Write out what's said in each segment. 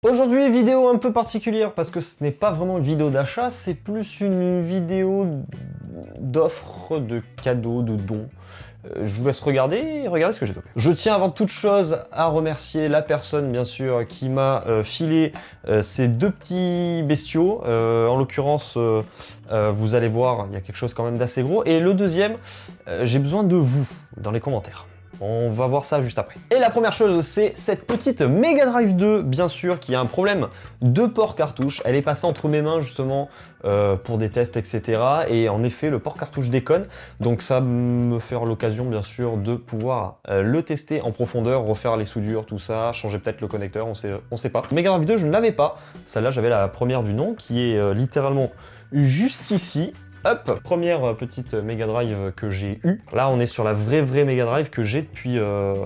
Aujourd'hui, vidéo un peu particulière parce que ce n'est pas vraiment une vidéo d'achat, c'est plus une vidéo d'offres, de cadeaux, de dons. Je vous laisse regarder ce que j'ai topé. Je tiens avant toute chose à remercier la personne, bien sûr, qui m'a filé ces deux petits bestiaux. En l'occurrence, vous allez voir, il y a quelque chose quand même d'assez gros. Et le deuxième, j'ai besoin de vous dans les commentaires. On va voir ça juste après. Et la première chose, c'est cette petite Mega Drive 2, bien sûr, qui a un problème de port cartouche. Elle est passée entre mes mains, justement, pour des tests, etc. Et en effet, le port cartouche déconne. Donc ça me fait l'occasion, bien sûr, de pouvoir le tester en profondeur, refaire les soudures, tout ça, changer peut-être le connecteur, on sait pas. Mega Drive 2, je ne l'avais pas. Celle-là, j'avais la première du nom, qui est littéralement juste ici. Hop, première petite Mega Drive que j'ai eue. Là, on est sur la vraie Mega Drive que j'ai depuis,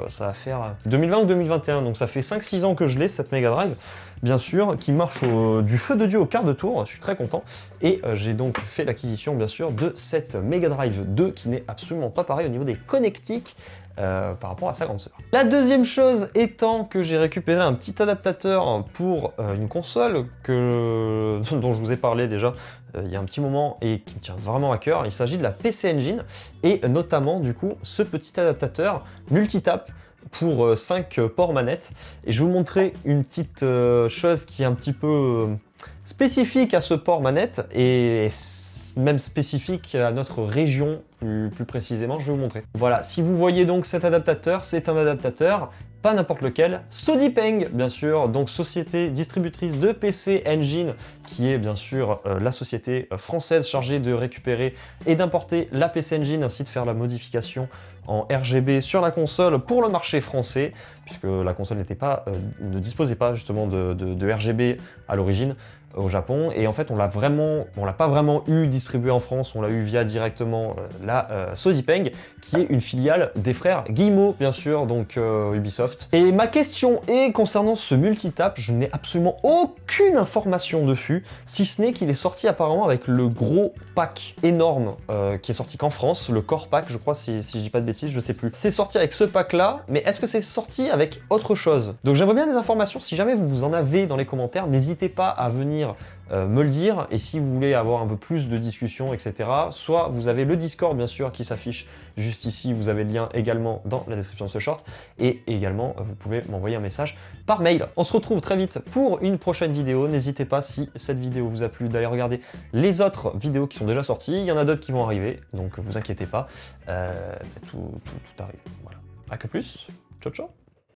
ça va faire 2020 ou 2021, donc ça fait 5-6 ans que je l'ai, cette Mega Drive, bien sûr, qui marche du feu de Dieu au quart de tour, je suis très content. Et j'ai donc fait l'acquisition, bien sûr, de cette Mega Drive 2, qui n'est absolument pas pareil au niveau des connectiques, par rapport à sa grande sœur. La deuxième chose étant que j'ai récupéré un petit adaptateur pour une console dont je vous ai parlé déjà il y a un petit moment et qui me tient vraiment à cœur. Il s'agit de la PC Engine et notamment du coup ce petit adaptateur multitap pour 5 ports manettes. Et je vais vous montrer une petite chose qui est un petit peu spécifique à ce port manette et même spécifique à notre région plus précisément, je vais vous montrer. Voilà, si vous voyez donc cet adaptateur, c'est un adaptateur, pas n'importe lequel, SodiPeng, bien sûr, donc société distributrice de PC Engine, qui est bien sûr la société française chargée de récupérer et d'importer la PC Engine, ainsi de faire la modification en RGB sur la console pour le marché français, puisque la console ne disposait pas justement de RGB à l'origine au Japon, et en fait on l'a pas vraiment eu distribué en France, on l'a eu via directement la SodiPeng, qui est une filiale des frères Guillemot, bien sûr, donc Ubisoft. Et ma question est concernant ce multitap, je n'ai absolument aucune information dessus, si ce n'est qu'il est sorti apparemment avec le gros pack énorme qui est sorti qu'en France, le Core Pack, je crois, si je dis pas de bêtises, je sais plus. C'est sorti avec ce pack là, mais est-ce que c'est sorti avec autre chose? Donc j'aimerais bien des informations, si jamais vous en avez dans les commentaires, n'hésitez pas à venir me le dire, et si vous voulez avoir un peu plus de discussion, etc., soit vous avez le Discord, bien sûr, qui s'affiche juste ici, vous avez le lien également dans la description de ce short, et également, vous pouvez m'envoyer un message par mail. On se retrouve très vite pour une prochaine vidéo. N'hésitez pas, si cette vidéo vous a plu, d'aller regarder les autres vidéos qui sont déjà sorties. Il y en a d'autres qui vont arriver, donc vous inquiétez pas, tout arrive. Voilà. À que plus, ciao ciao.